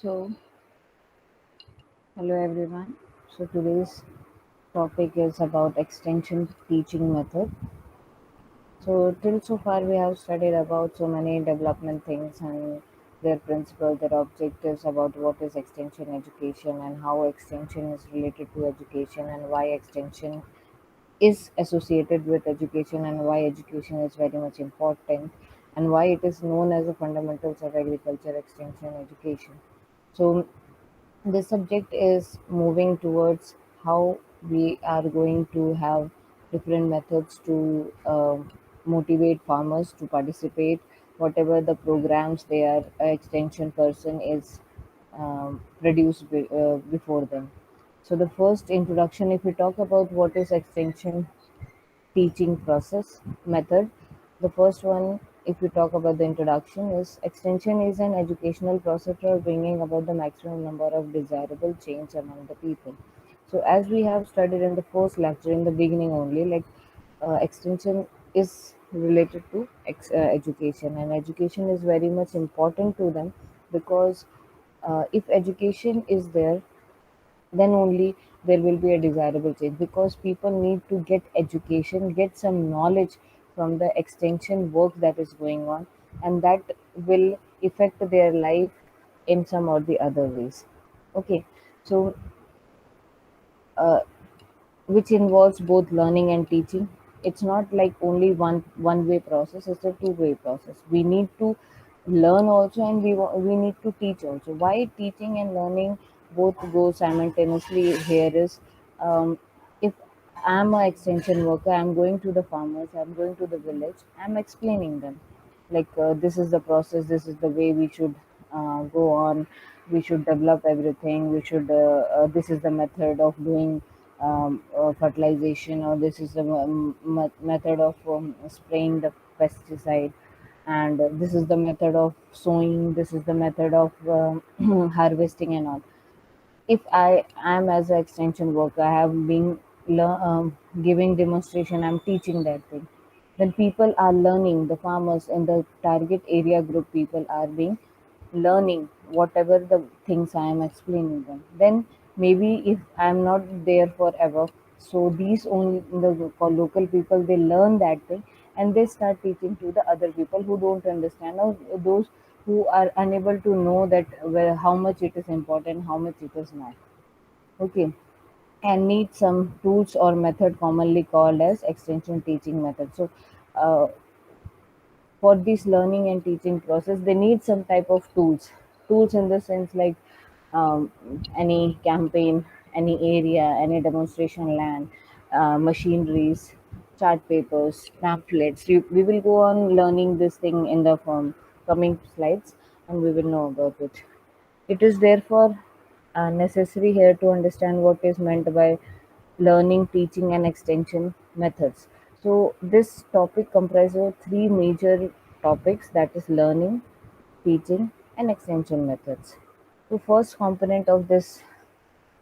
So, hello everyone. So, today's topic is about extension teaching method. So, till so far, we have studied about so many development things and their principles, their objectives about what is extension education and how extension is related to education and why extension is associated with education and why education is very much important and why it is known as the fundamentals of agriculture extension education. So, the subject is moving towards how we are going to have different methods to motivate farmers to participate whatever the programs their extension person is produced before them. So the first introduction, if we talk about what is extension teaching process method. The first one, if we talk about the introduction, is extension is an educational process for bringing about the maximum number of desirable change among the people. So, as we have studied in the first lecture in the beginning only, like extension is related to education, and education is very much important to them because if education is there, then only there will be a desirable change because people need to get education, get some knowledge from the extension work that is going on, and that will affect their life in some or the other ways. Okay, so uh, which involves both learning and teaching. It's not like only one way process, it's a two-way process. We need to learn also, and we need to teach also. Why teaching and learning both go simultaneously here is, um, if I'm an extension worker, I'm going to the farmers, I'm going to the village, I'm explaining them like this is the process, this is the way we should go on, we should develop everything, we should this is the method of doing fertilization, or this is the method of spraying the pesticide, and this is the method of sowing, this is the method of harvesting and all. If I am as an extension worker, I have been giving demonstration, I'm teaching that thing. Then people are learning, the farmers and the target area group people are being learning whatever the things I am explaining them. Then maybe if I am not there forever, so these only the for local people they learn that thing and they start teaching to the other people who don't understand, or those who are unable to know that where how much it is important, how much it is not. Okay, and need some tools or method commonly called as extension teaching method. So uh, for this learning and teaching process they need some type of tools in the sense like um, any campaign, any area, any demonstration land, machineries, chart papers, pamphlets. We will go on learning this thing in the coming slides, and we will know about it. It is therefore necessary here to understand what is meant by learning, teaching, and extension methods. So, this topic comprises of three major topics, that is learning, teaching, and extension methods. The first component of this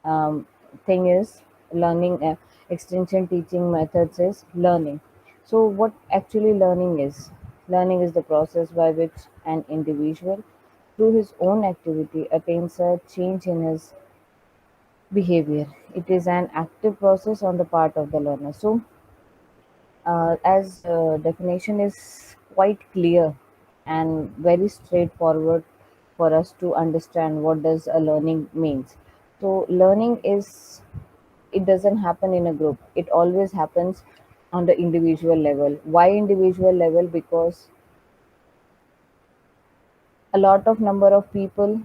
um, thing is learning, extension teaching methods is learning. So, what actually learning is? Learning is the process by which an individual, through his own activity, attains a change in his behavior. It is an active process on the part of the learner. So, as definition is quite clear and very straightforward for us to understand what does a learning means. So, learning is, it doesn't happen in a group. It always happens on the individual level. Why individual level? Because a lot of number of people,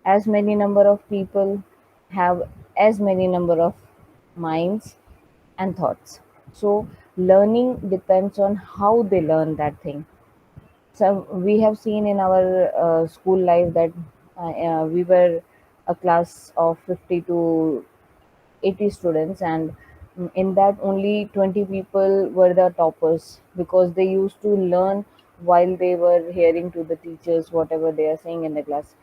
as many number of people have as many number of minds and thoughts. So learning depends on how they learn that thing. So we have seen in our school life that we were a class of 50 to 80 students, and in that only 20 people were the toppers because they used to learn while they were hearing to the teachers whatever they are saying in the class.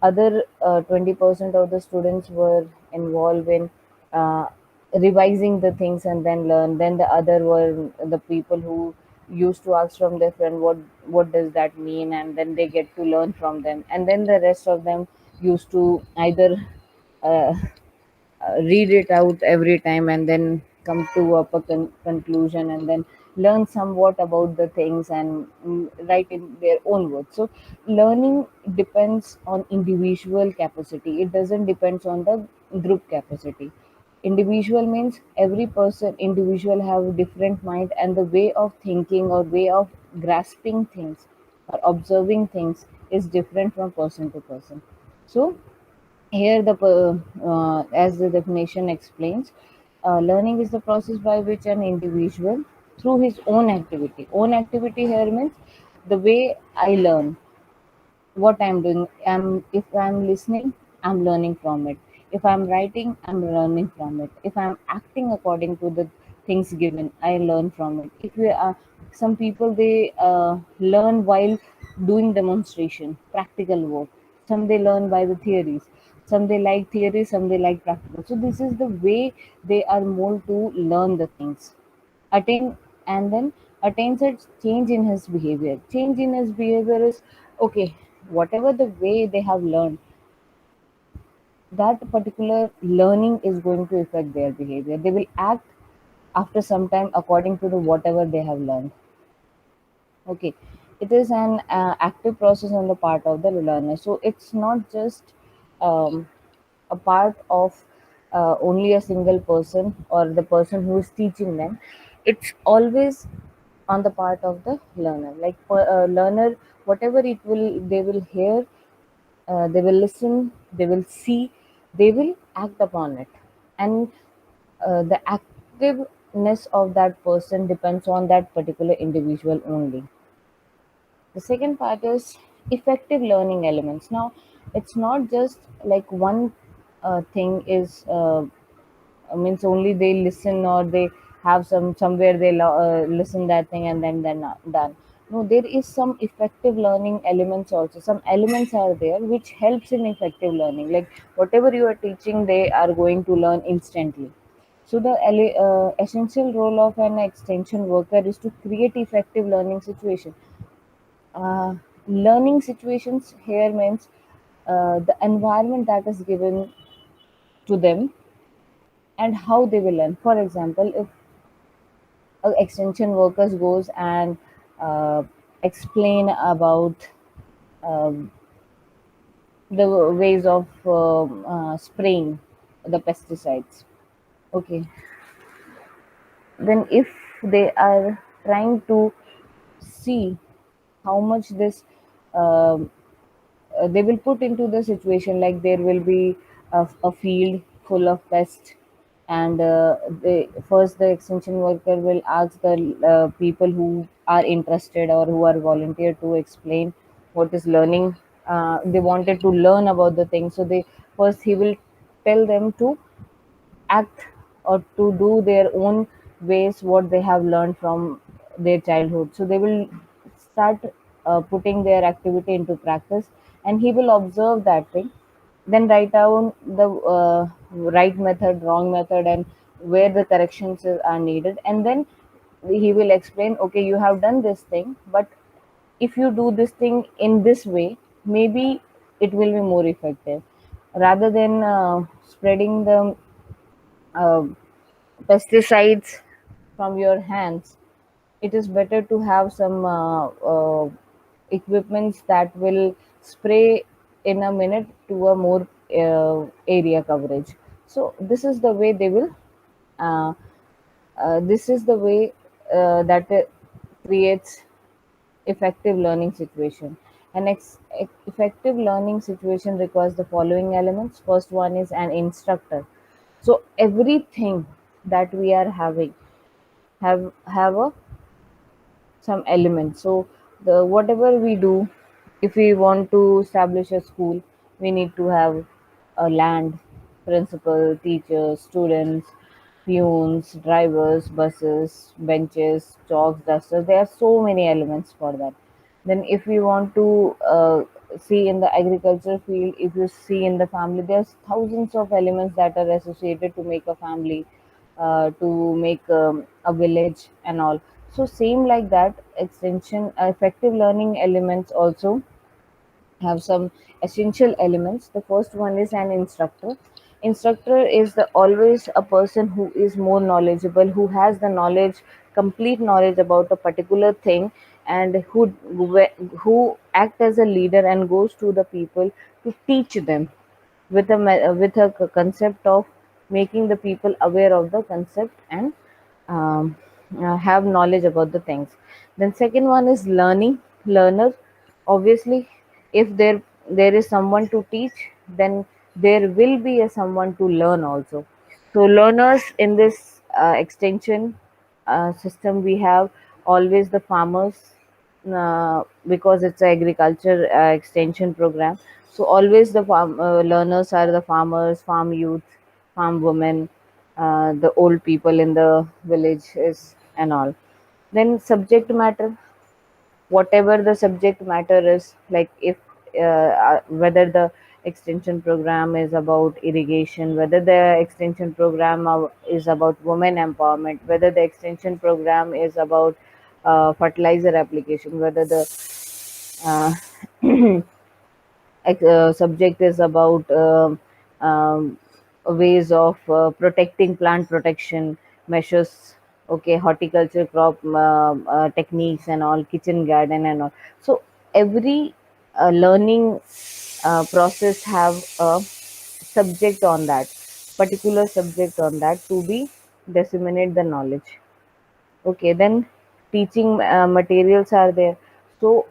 Other 20% of the students were involved in uh, revising the things and then learn. Then the other were the people who used to ask from their friend what does that mean, and then they get to learn from them, and then the rest of them used to either uh, read it out every time and then come to a conclusion, and then learn somewhat about the things and write in their own words. So learning depends on individual capacity, it doesn't depends on the group capacity. Individual means every person individual have different mind, and the way of thinking or way of grasping things or observing things is different from person to person. So here, as the definition explains, learning is the process by which an individual, through his own activity here means the way I learn, what I'm doing. If I'm listening, I'm learning from it. If I'm writing, I'm learning from it. If I'm acting according to the things given, I learn from it. If we are some people, they learn while doing demonstration, practical work. Some they learn by the theories. Some they like theory, some they like practical. So this is the way they are molded to learn the things, attain, and then attains a change in his behavior. Change in his behavior is okay, whatever the way they have learned, that particular learning is going to affect their behavior. They will act after some time according to the whatever they have learned. Okay, it is an active process on the part of the learner. So it's not just um, a part of only a single person or the person who is teaching them. It's always on the part of the learner. Like for a learner, whatever it will, they will hear, they will listen, they will see, they will act upon it, and the activeness of that person depends on that particular individual only. The second part is effective learning elements. Now, it's not just like one thing is means only they listen or they have somewhere they listen that thing and then they're not done. No, there is some effective learning elements also. Some elements are there which helps in effective learning. Like whatever you are teaching, they are going to learn instantly. So the essential role of an extension worker is to create effective learning situation. uh, Learning situations here means the environment that is given to them and how they will learn. For example, if a extension workers goes and uh, explain about um, the ways of spraying the pesticides, okay, then if they are trying to see how much this um they will put into the situation, like there will be a field full of pests, and the extension worker will ask the people who are interested or who are volunteered to explain what is learning. They wanted to learn about the thing, so they first he will tell them to act or to do their own ways what they have learned from their childhood. So they will start putting their activity into practice, and he will observe that thing, then write down the right method, wrong method, and where the corrections are needed, and then he will explain, okay, you have done this thing, but if you do this thing in this way, maybe it will be more effective. Rather than spreading the uh, pesticides from your hands, it is better to have some equipments that will spray in a minute to a more area coverage. So this is the way they will uh, this is the way that creates effective learning situation. An effective learning situation requires the following elements. First one is an instructor. So everything that we are having have a some elements. So the whatever we do, if we want to establish a school, we need to have a land, principal, teachers, students, peons, drivers, buses, benches, chalks, dusters. There are so many elements for that. Then if we want to see in the agriculture field, if you see in the family, there's thousands of elements that are associated to make a family, to make a village and all. So same like that, extension effective learning elements also have some essential elements. The first one is an instructor. Instructor is the always a person who is more knowledgeable, who has the knowledge, complete knowledge about a particular thing, and who act as a leader and goes to the people to teach them with a concept of making the people aware of the concept and um, have knowledge about the things. Then second one is learner. Obviously, if there is someone to teach, then there will be a someone to learn also. So learners in this extension system, we have always the farmers, because it's an agriculture extension program. So always the learners are the farmers, farm youth, farm women, the old people in the villages and all. Then subject matter, whatever the subject matter is, like if whether the extension program is about irrigation, whether the extension program is about women empowerment, whether the extension program is about fertilizer application, whether the uh, subject is about ways of protecting plant protection measures, okay, horticulture crop techniques and all, kitchen garden and all. So every learning process have a subject on that, particular subject on that, to be disseminate the knowledge. Okay, then teaching materials are there. So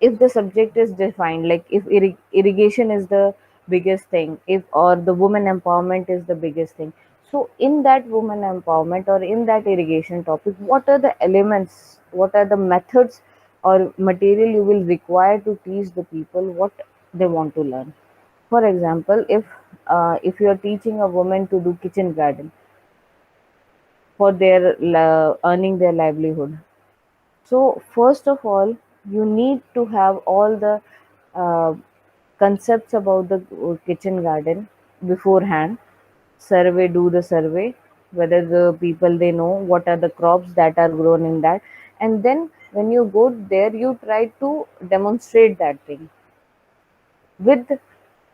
if the subject is defined, like if irrigation is the biggest thing, if or the woman empowerment is the biggest thing, so in that woman empowerment or in that irrigation topic, what are the elements, what are the methods or material you will require to teach the people what they want to learn. For example, if you are teaching a woman to do kitchen garden for their earning their livelihood, so, first of all, you need to have all the uh, concepts about the kitchen garden beforehand. Survey, do the survey, whether the people they know what are the crops that are grown in that, and then when you go there, you try to demonstrate that thing with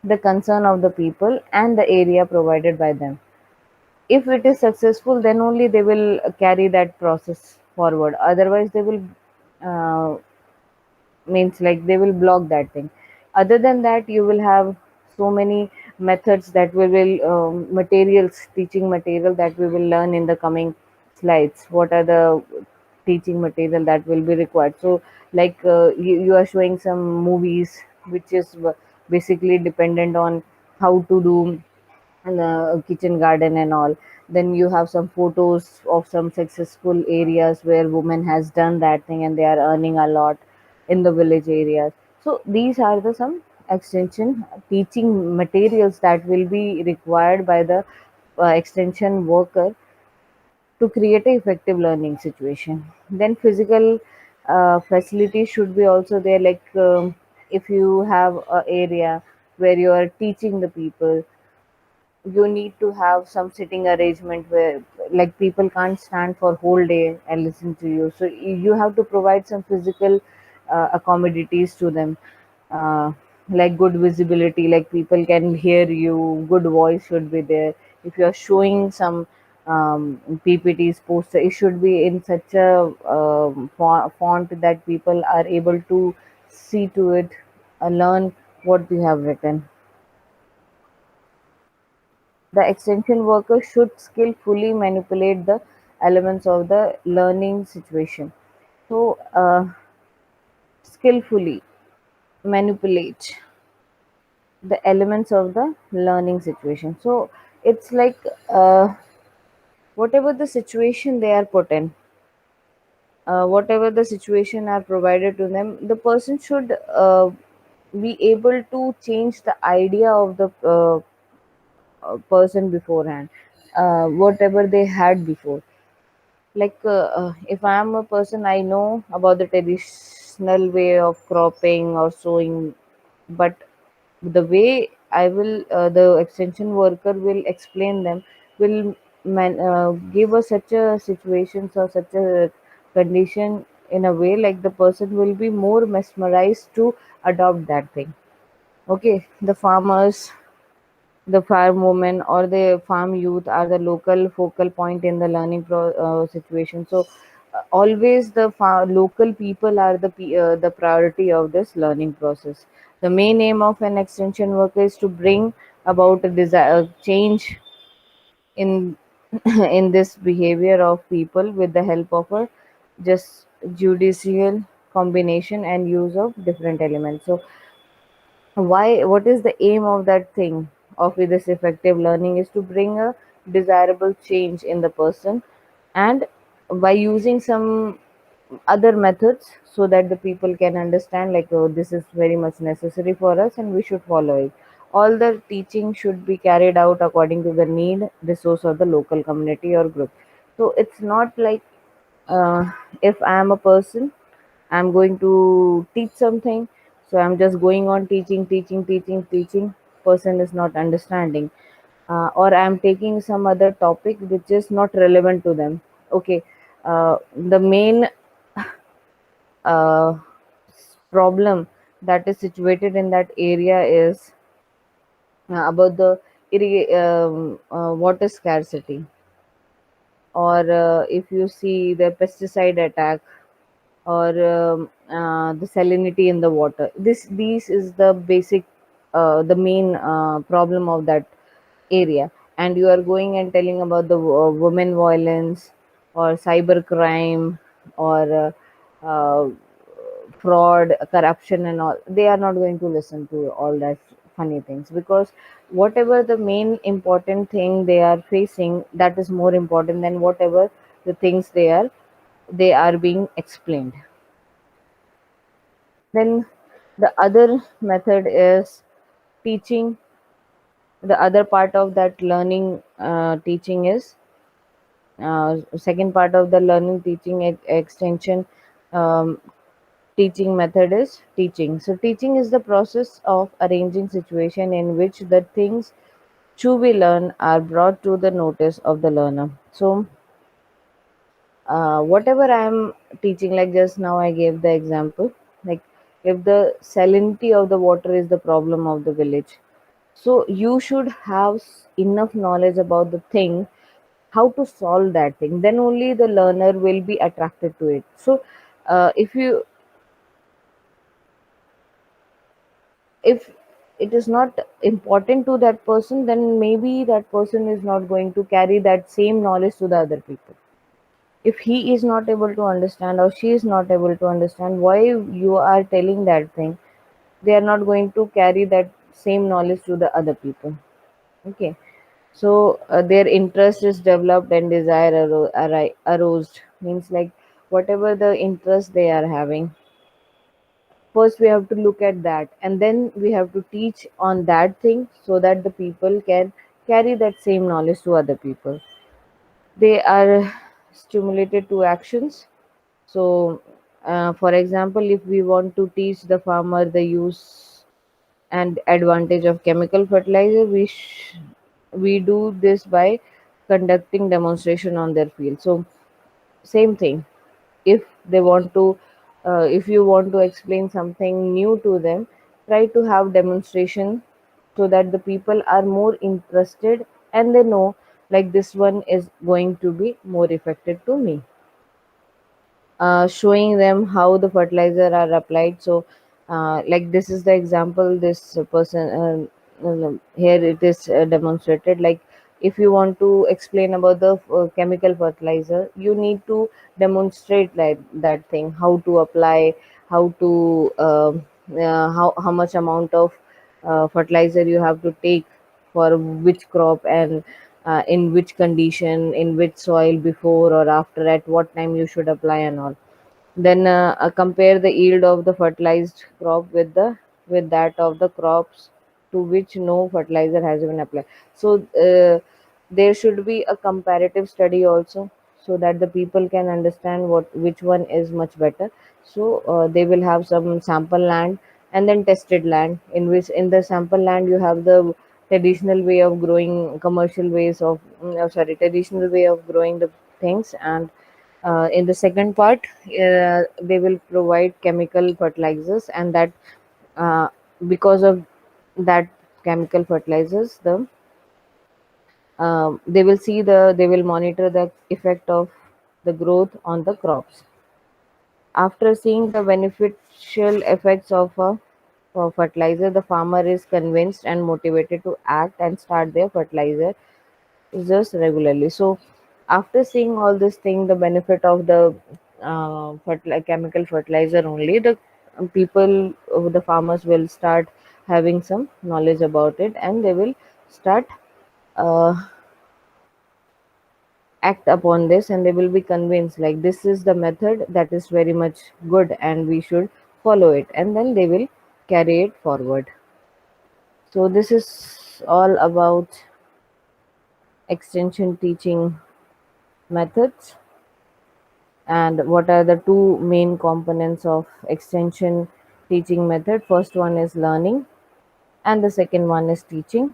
the concern of the people and the area provided by them. If it is successful, then only they will carry that process forward. Otherwise, they will uh, means like they will block that thing. Other than that, you will have so many methods that we will materials, teaching material that we will learn in the coming slides. What are the teaching material that will be required? So like you are showing some movies which is basically dependent on how to do and kitchen garden and all. Then you have some photos of some successful areas where women has done that thing and they are earning a lot in the village areas. So these are the some extension teaching materials that will be required by the extension worker to create a effective learning situation. Then physical facilities should be also there, like if you have a area where you are teaching the people, you need to have some sitting arrangement where like people can't stand for whole day and listen to you, so you have to provide some physical accommodations to them, uh, like good visibility, like people can hear you, good voice should be there. If you are showing some ppts poster, it should be in such a font that people are able to see to it, learn what you have written. The extension worker should skillfully manipulate the elements of the learning situation. So, skillfully manipulate the elements of the learning situation. So, it's like whatever the situation they are put in, whatever the situation are provided to them, the person should be able to change the idea of the person beforehand, whatever they had before. Like if I am a person, I know about the traditional way of cropping or sowing, but the way I will the extension worker will explain them will give us such a situations or such a condition in a way like the person will be more mesmerized to adopt that thing. Okay, the farmers, the farm women, or the farm youth are the local focal point in the learning situation. So, always the local people are the priority of this learning process. The main aim of an extension worker is to bring about a change in in this behavior of people with the help of a just judicial combination and use of different elements. So why, what is the aim of that thing of this effective learning is to bring a desirable change in the person, and by using some other methods so that the people can understand like, oh, this is very much necessary for us and we should follow it. All the teaching should be carried out according to the need, resource of the local community or group. So it's not like, if I am a person, I'm going to teach something, so I'm just going on teaching. Person is not understanding, or I'm taking some other topic which is not relevant to them. Okay, the main uh, problem that is situated in that area is about the water scarcity, or if you see the pesticide attack, or the salinity in the water. These is the basic, the main problem of that area. And you are going and telling about the women violence or cyber crime, or uh, fraud, corruption, and all. They are not going to listen to all that funny things, because whatever the main important thing they are facing, that is more important than whatever the things they are being explained. Then the other method is teaching. The other part of that learning teaching is, second part of the learning teaching extension um, teaching method is teaching. So teaching is the process of arranging situation in which the things to be learned are brought to the notice of the learner. So whatever I'm teaching, like just now I gave the example, like if the salinity of the water is the problem of the village, so you should have enough knowledge about the thing, how to solve that thing, then only the learner will be attracted to it. So if it is not important to that person, then maybe that person is not going to carry that same knowledge to the other people. If he is not able to understand or she is not able to understand why you are telling that thing, they are not going to carry that same knowledge to the other people. Okay, so their interest is developed and desire aroused, means like whatever the interest they are having, first we have to look at that, and then we have to teach on that thing so that the people can carry that same knowledge to other people. They are stimulated to actions. So for example, if we want to teach the farmer the use and advantage of chemical fertilizer, we do this by conducting demonstration on their field. So same thing, if they want to, if you want to explain something new to them, try to have demonstration so that the people are more interested and they know like this one is going to be more effective to me. Showing them how the fertilizer are applied. So, like this is the example. This person here it is demonstrated. Like if you want to explain about the chemical fertilizer, you need to demonstrate like that thing, how to apply, how to how much amount of fertilizer you have to take for which crop, and in which condition, in which soil, before or after, at what time you should apply and all. Then compare the yield of the fertilized crop with the with that of the crops to which no fertilizer has been applied. So there should be a comparative study also, so that the people can understand what which one is much better. So they will have some sample land and then tested land, in which in the sample land you have the traditional way of growing, commercial ways of traditional way of growing the things, and In the second part, they will provide chemical fertilizers, and that uh, because of that chemical fertilizers, they will monitor the effect of the growth on the crops. After seeing the beneficial effects of a fertilizer, the farmer is convinced and motivated to act and start their fertilizer just regularly. So, after seeing all this thing, the benefit of the chemical fertilizer only, the the farmers will start having some knowledge about it, and they will start uh, act upon this, and they will be convinced like this is the method that is very much good and we should follow it, and then they will carry it forward. So this is all about extension teaching methods, and what are the two main components of extension teaching method. First one is learning, and the second one is teaching.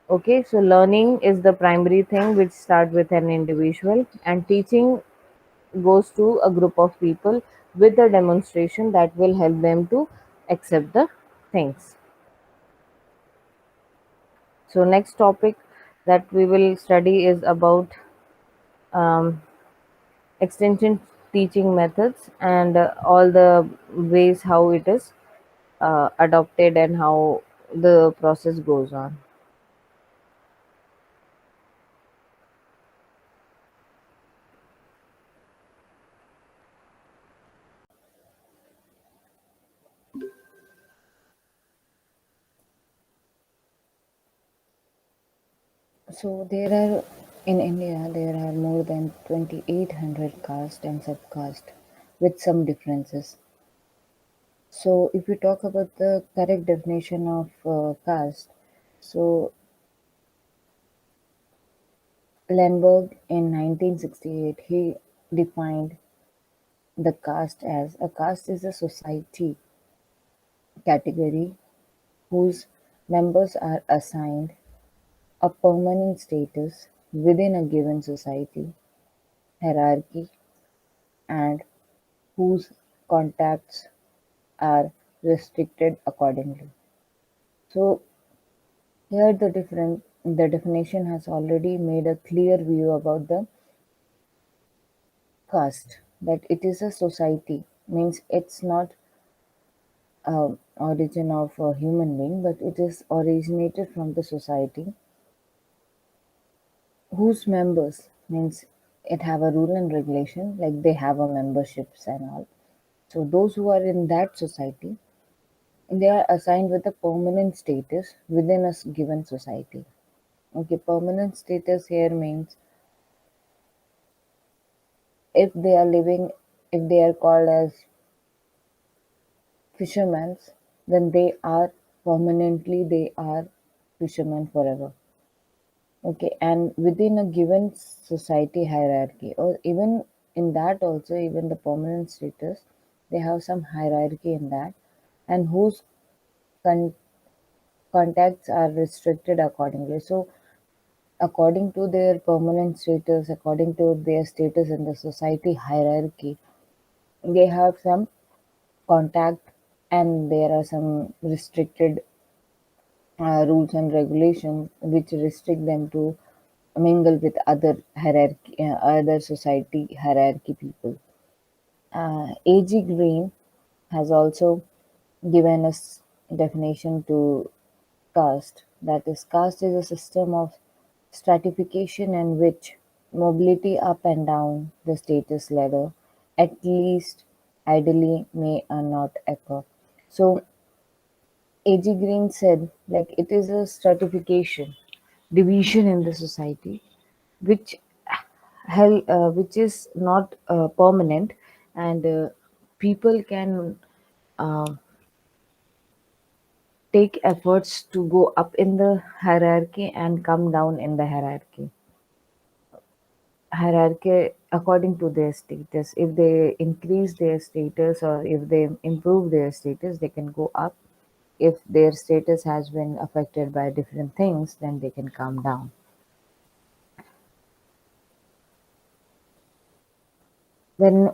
Okay, so learning is the primary thing which start with an individual, and teaching goes to a group of people with a demonstration that will help them to accept the things. So next topic that we will study is about um, extension teaching methods, and all the ways how it is adopted and how the process goes on. So there are in India there are more than 2800 caste and subcaste with some differences. So if we talk about the correct definition of caste, so Lenberg in 1968 he defined the caste as a caste is a society category whose members are assigned a permanent status within a given society hierarchy and whose contacts are restricted accordingly. So here the definition has already made a clear view about the caste, that it is a society, means it's not origin of a human being, but it is originated from the society whose members, means it have a rule and regulation, like they have a memberships and all. So those who are in that society, they are assigned with a permanent status within a given society. Okay, permanent status here means if they are living, if they are called as fishermen, then they are permanently, they are fishermen forever. Okay, and within a given society hierarchy, or even in that also, even the permanent status, they have some hierarchy in that, and whose con- contacts are restricted accordingly. So according to their permanent status, according to their status in the society hierarchy, they have some contact, and there are some restricted rules and regulations which restrict them to mingle with other hierarchy, other society hierarchy people. A.G. Green has also given us definition to caste. That is, caste is a system of stratification in which mobility up and down the status ladder, at least ideally, may or not occur. So A.G. Green said, like it is a stratification, division in the society, which which is not permanent, and people can uh, take efforts to go up in the hierarchy and come down in the hierarchy according to their status. If they increase their status or if they improve their status, they can go up. If their status has been affected by different things, then they can come down. Then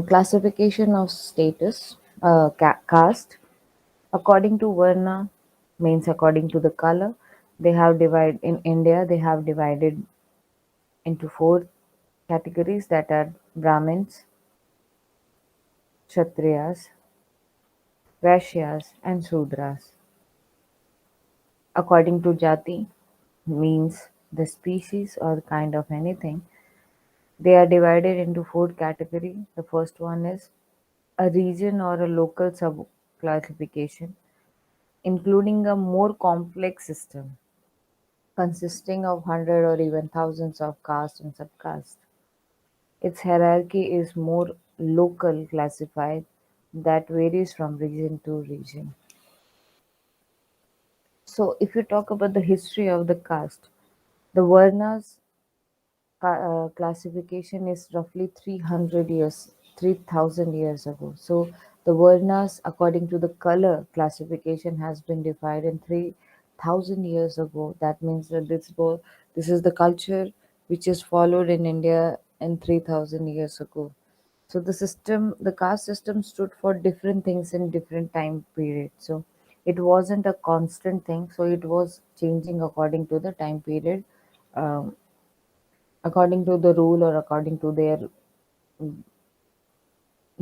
classification of status, caste, according to Varna means according to the color. They have divided in India. They have divided into four categories that are Brahmins, Kshatriyas, Vaishyas, and Sudras. According to Jati means the species or kind of anything. They are divided into four categories. The first one is a region or a local sub classification, including a more complex system consisting of hundred or even thousands of castes and subcastes. Its hierarchy is more local classified that varies from region to region. So if you talk about the history of the caste, the Varnas classification is roughly 300 years, 3000 years ago. So the Varnas, according to the color classification, has been divided in 3000 years ago. That means that this is the culture which is followed in India in 3000 years ago. So the caste system stood for different things in different time periods. So it wasn't a constant thing. So it was changing according to the time period, um, according to the rule or according to their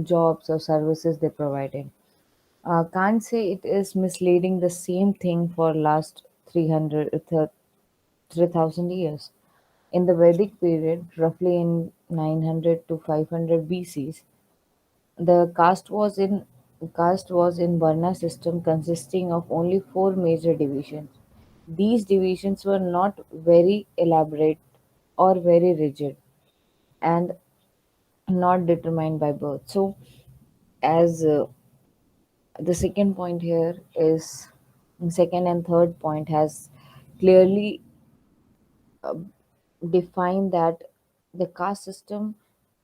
jobs or services they provided. Can't say it is misleading the same thing for last 3,000 years. In the Vedic period, roughly in 900 to 500 BCs, the caste was in Varna system consisting of only four major divisions. These divisions were not very elaborate or very rigid and not determined by birth. So, as the second point here is second and third point has clearly defined that the caste system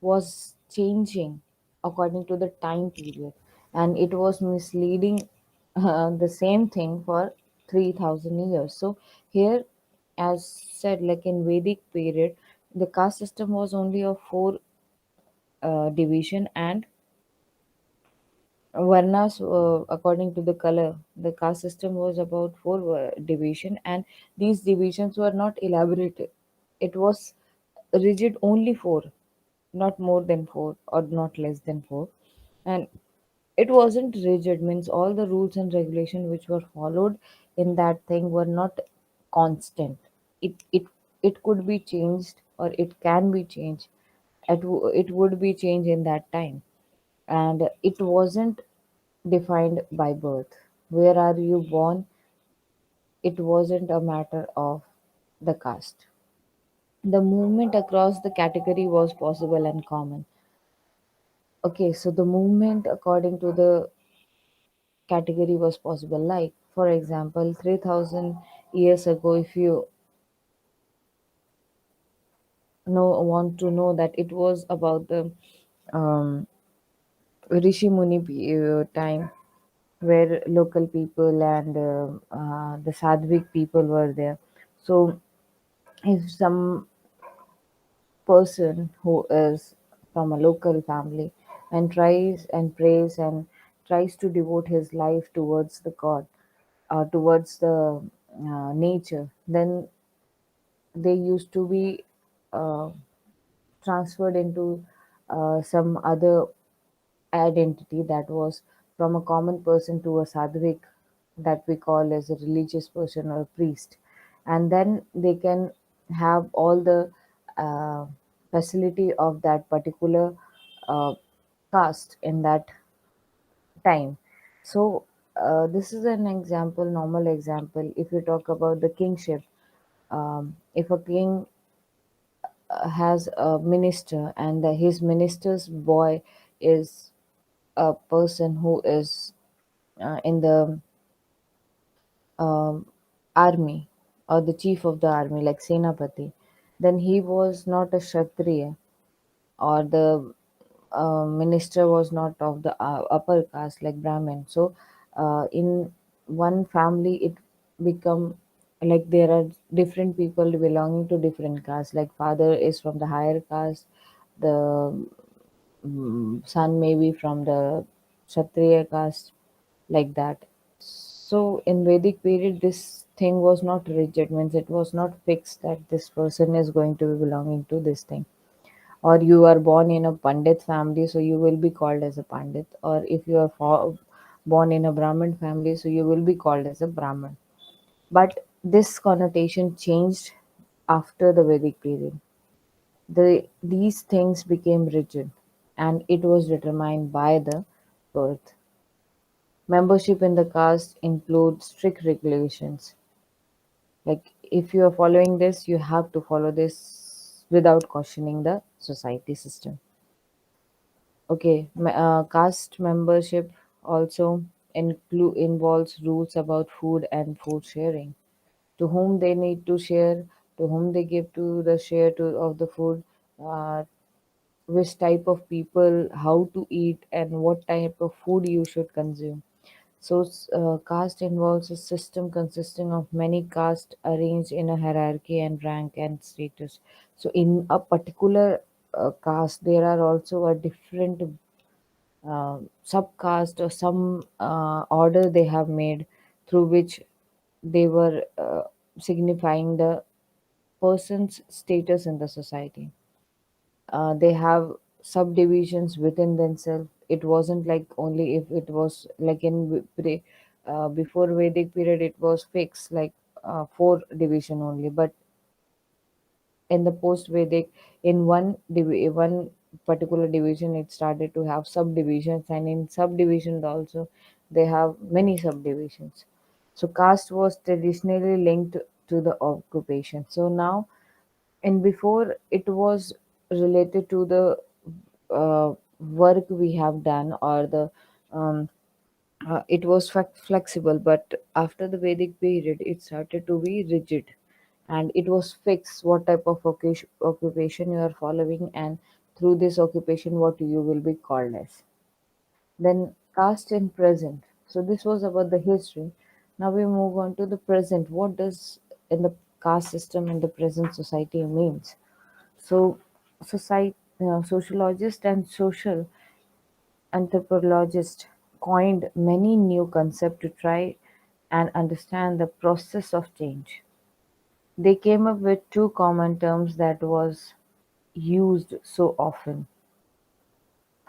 was changing according to the time period and it was misleading the same thing for 3000 years. So here, as said, like in Vedic period, the caste system was only of four division, and Varnas, according to the color, the caste system was about four division, and these divisions were not elaborated. It was rigid only four, not more than four or not less than four, and it wasn't rigid. Means all the rules and regulation which were followed in that thing were not constant. It could be changed or it can be changed. It would be changed in that time, and it wasn't defined by birth. Where are you born? It wasn't a matter of the caste. The movement across the category was possible and common. Okay, so the movement according to the category was possible. Like, for example, 3000 years ago, if you want to know that it was about the um, Rishi Muni time where local people and the Sadhvik people were there. So if some person who is from a local family and tries and prays and tries to devote his life towards the god, towards the nature, then they used to be uh, transferred into some other identity that was from a common person to a sadhvik, that we call as a religious person or a priest, and then they can have all the uh, facility of that particular uh, caste in that time. So this is an example, normal example. If you talk about the kingship, if a king has a minister and his minister's boy is a person who is in the um, army or the chief of the army, like Senapati, then he was not a Kshatriya, or the minister was not of the upper caste like Brahmin. So, in one family, it become like there are different people belonging to different castes, like father is from the higher caste, the son may be from the kshatriya caste, like that. So in Vedic period this thing was not rigid, means it was not fixed that this person is going to be belonging to this thing. Or you are born in a pandit family, so you will be called as a pandit, or if you are born in a brahmin family, so you will be called as a brahmin. But this connotation changed after the Vedic period. These things became rigid, and it was determined by the birth. Membership in the caste includes strict regulations. Like if you are following this, you have to follow this without questioning the society system. Okay, caste membership also involves rules about food and food sharing, to whom they need to share, to whom they give to the share to of the food, uh, which type of people, how to eat, and what type of food you should consume. So, caste involves a system consisting of many castes arranged in a hierarchy and rank and status. So, in a particular caste, there are also a different subcaste or some order they have made, through which they were signifying the person's status in the society. They have subdivisions within themselves. It wasn't like only if it was like before Vedic period, it was fixed like four division only. But in the post Vedic, in one particular division, it started to have subdivisions, and in subdivisions also they have many subdivisions. So caste was traditionally linked to the occupation. So now, and before it was related to the work we have done, or the um, it was flexible. But after the Vedic period it started to be rigid, and it was fixed what type of occupation you are following, and through this occupation what you will be called as. Then caste in present. So this was about the history. Now we move on to the present. What does in the caste system in the present society means? So, sociologist and social anthropologist coined many new concepts to try and understand the process of change. They came up with two common terms that was used so often.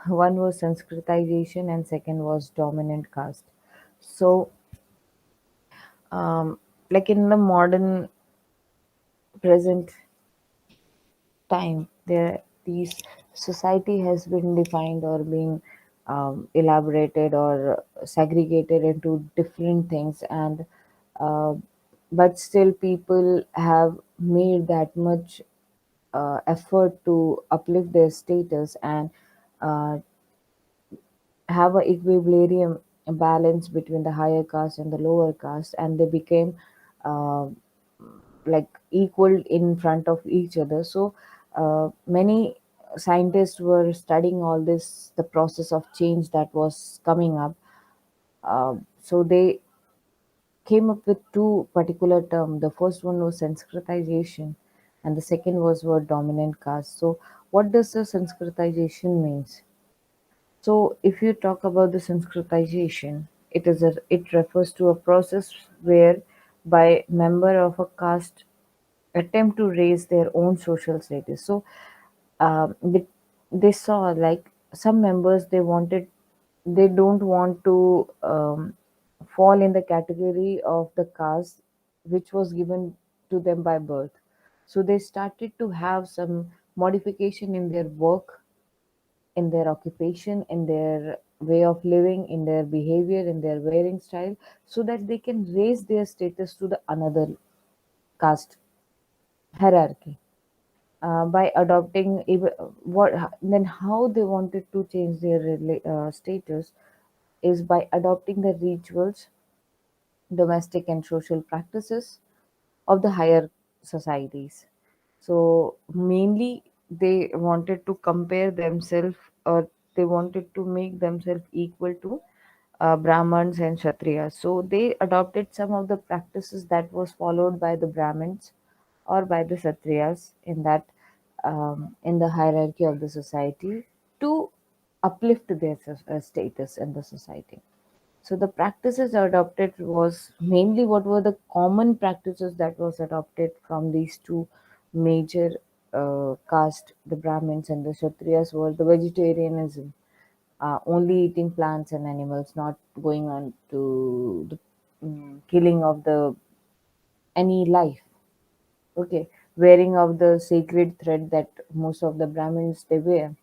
One was Sanskritization and second was dominant caste. So, um, like in the modern present time, there these society has been defined or being elaborated or segregated into different things, and uh, but still people have made that much effort to uplift their status and uh, have a equilibrium, a balance between the higher caste and the lower caste, and they became uh, like equal in front of each other. So many scientists were studying all this, the process of change that was coming up. So they came up with two particular terms. The first one was Sanskritization, and the second was word dominant caste. So what does the Sanskritization means? So, if you talk about the Sanskritization, it refers to a process where by member of a caste attempt to raise their own social status. So, they saw like some members they don't want to fall in the category of the caste which was given to them by birth. So they started to have some modification in their work, in their occupation, in their way of living, in their behavior, in their wearing style, so that they can raise their status to the another caste hierarchy. By adopting what then how they wanted to change their status is by adopting the rituals, domestic and social practices of the higher societies. So mainly they wanted to compare themselves, or they wanted to make themselves equal to Brahmins and Kshatriyas. So they adopted some of the practices that was followed by the Brahmins or by the Kshatriyas in that in the hierarchy of the society to uplift their status in the society. So the practices adopted was mainly what were the common practices that was adopted from these two major caste, the Brahmins and the Kshatriyas, were the vegetarianism, only eating plants and animals, not going on to the killing of the any life. Okay, wearing of the sacred thread that most of the Brahmins they wear,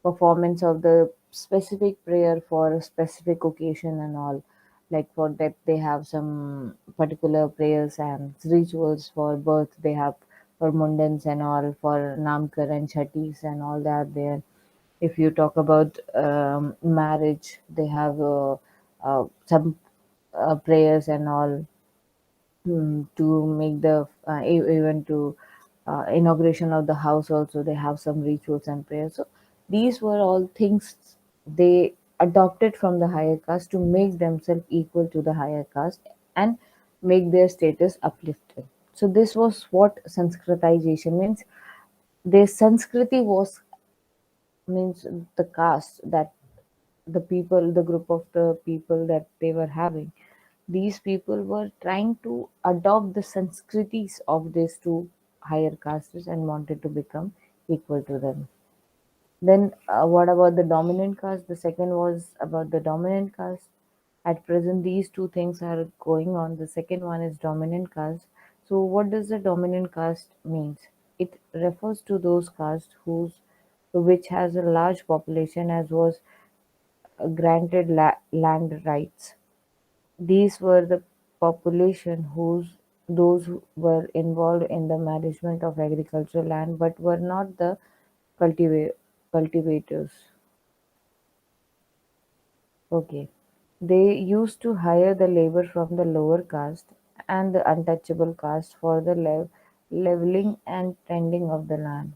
performance of the specific prayer for a specific occasion and all. Like for that, they have some particular prayers and rituals for birth. They have for mundans and all, for namkar and chatis and all that there. If you talk about marriage, they have some prayers and all, to make the even to inauguration of the house also they have some rituals and prayers. So these were all things they adopted from the higher caste to make themselves equal to the higher caste and make their status uplifted. So this was what sanskritization means. Their sanskriti was means the caste that the people, the group of the people that they were having, these people were trying to adopt the Sanskritis of these two higher castes and wanted to become equal to them. Then, what about the dominant caste? The second was about the dominant caste. At present, these two things are going on. The second one is dominant caste. So, what does the dominant caste means? It refers to those castes which has a large population as was granted land rights. These were the population those who were involved in the management of agricultural land but were not the cultivators. Okay. They used to hire the labor from the lower caste and the untouchable caste for the leveling and tending of the land.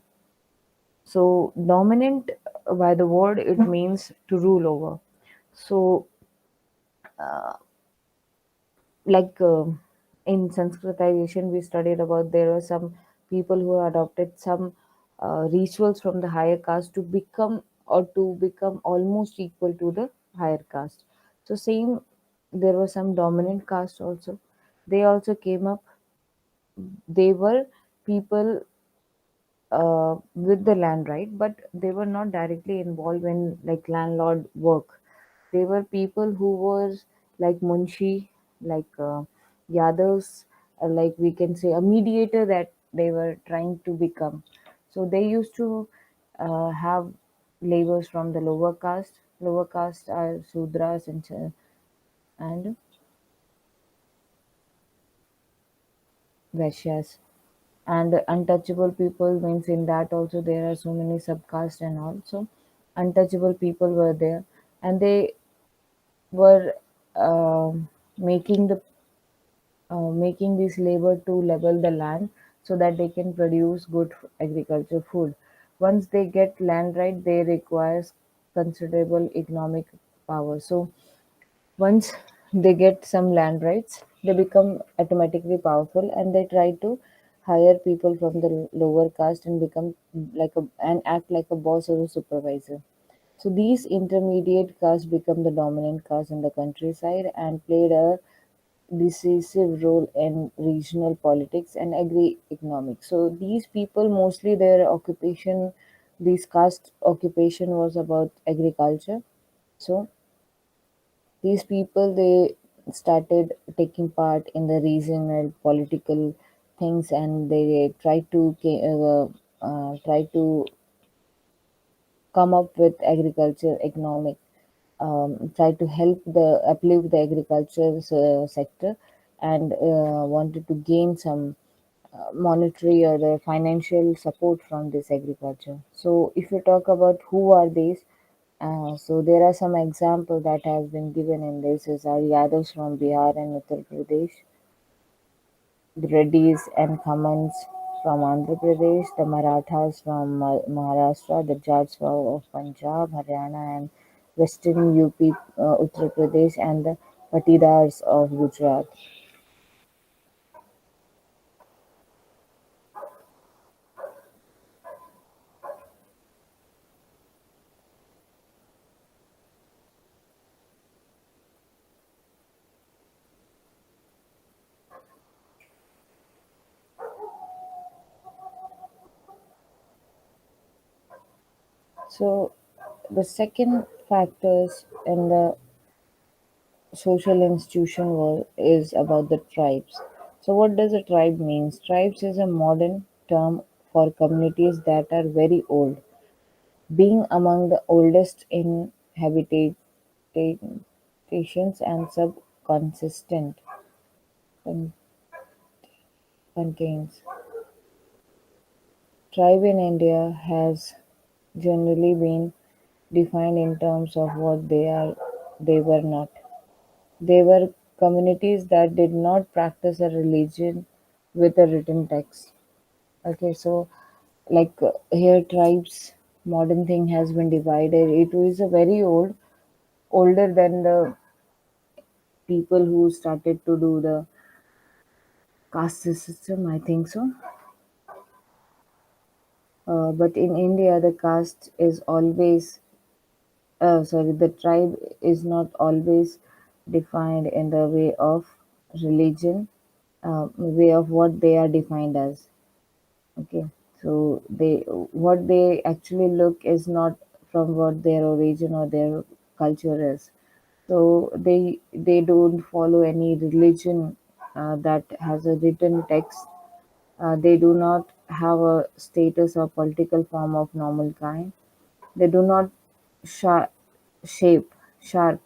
So dominant, by the word it means to rule over. So like in sanskritization we studied about there are some people who adopted some rituals from the higher caste to become almost equal to the higher caste. So same, there were some dominant caste also, they also came up. They were people with the land right, but they were not directly involved in like landlord work. They were people who were like munshi, like yadavs, like we can say a mediator that they were trying to become. So they used to have labors from the lower caste. Lower caste are sudras and vaishyas. And untouchable people means in that also there are so many subcaste and all. So untouchable people were there, and they were making the making this labor to level the land so that they can produce good agriculture food. Once they get land right, they requires considerable economic power. So once they get some land rights, they become automatically powerful and they try to hire people from the lower caste and become and act like a boss or a supervisor. So these intermediate castes become the dominant caste in the countryside and played a decisive role in regional politics and agri-economics. So these people mostly their occupation, this caste occupation was about agriculture. So these people they started taking part in the regional political things and they try to come up with agriculture economic, try to help the uplift the agriculture sector and wanted to gain some monetary or financial support from this agriculture. So if you talk about who are these, so there are some example that has been given in this is our Yadavs from Bihar and Uttar Pradesh, the Reddys and Khammans from Andhra Pradesh, the Marathas from Maharashtra, the Jats of Punjab, Haryana, and Western UP, Uttar Pradesh, and the Patidars of Gujarat. So the second factors in the social institution world is about the tribes. So what does a tribe means? Tribes is a modern term for communities that are very old, being among the oldest in habitations and subconsistent con- contains. Tribe in India has generally been defined in terms of what they were not. They were communities that did not practice a religion with a written text. Okay, so here tribes modern thing has been divided. It is a very older than the people who started to do the caste system. I think so. But in India, the caste is always the tribe is not always defined in the way of religion, way of what they are defined as. Okay, so what they actually look is not from what their origin or their culture is. So they don't follow any religion that has a written text. They do not have a status or political form of normal kind. They do not sha- shape sharp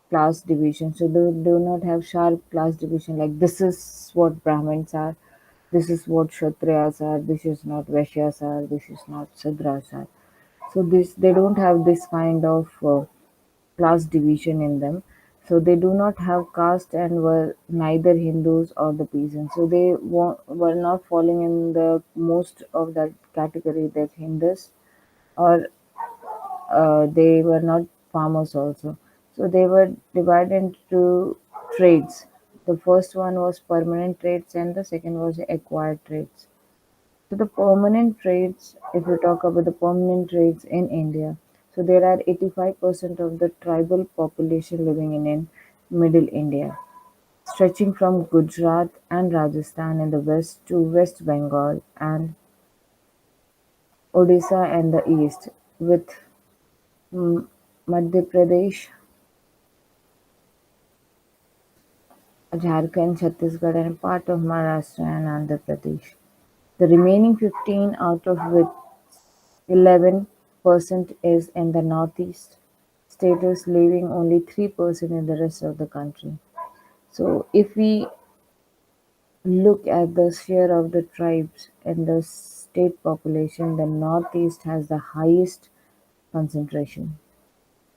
class division. So they do not have sharp class division like this is what Brahmins are, this is what Kshatriyas are, this is not Vaishyas are, this is not Sudras are. So this they don't have this kind of class division in them. So they do not have caste and were neither Hindus or the peasants. So they were not falling in the most of that category that Hindus or they were not farmers also. So they were divided into trades. The first one was permanent trades and the second was acquired trades. So the permanent trades, if you talk about the permanent trades in India, so there are 85% of the tribal population living in middle India, stretching from Gujarat and Rajasthan in the west to West Bengal and Odisha in the east, with mm, Madhya Pradesh, Jharkhand, Chhattisgarh, and part of Maharashtra and Andhra Pradesh. The remaining 15, out of which 11% is in the northeast states, leaving only 3% in the rest of the country. So, if we look at the share of the tribes in the state population, the northeast has the highest concentration.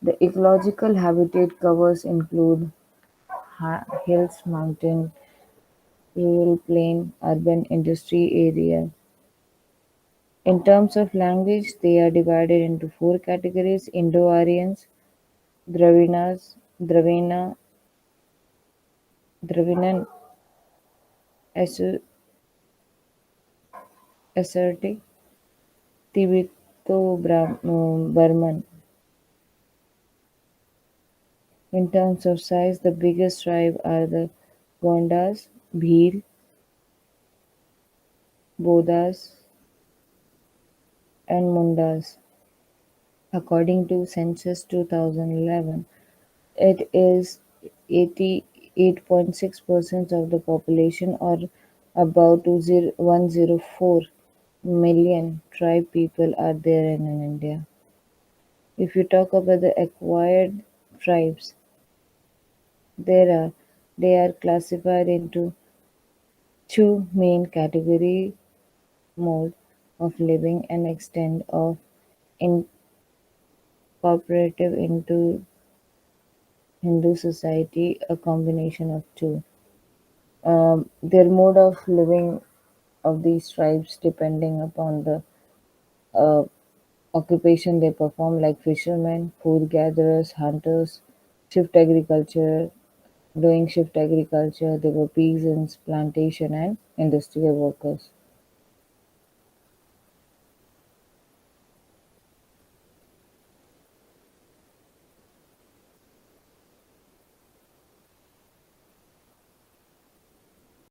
The ecological habitat covers include hills, mountain, rural plain, urban industry area. In terms of language, they are divided into four categories: Indo-Aryans, Dravinas, Dravina, Dravidian, Asserti, Tibeto-Burman. In terms of size, the biggest tribe are the Gondas, Bhil, Bodas, and Mundas. According to Census 2011, it is 88.6% of the population, or about 104 million tribe people are there in India. If you talk about the acquired tribes, there are they are classified into two main category: mode of living and extent of incorporative into Hindu society, a combination of two. Their mode of living of these tribes depending upon the occupation they performed like fishermen, food gatherers, hunters, shift agriculture, doing shift agriculture, they were peasants, plantation and industrial workers.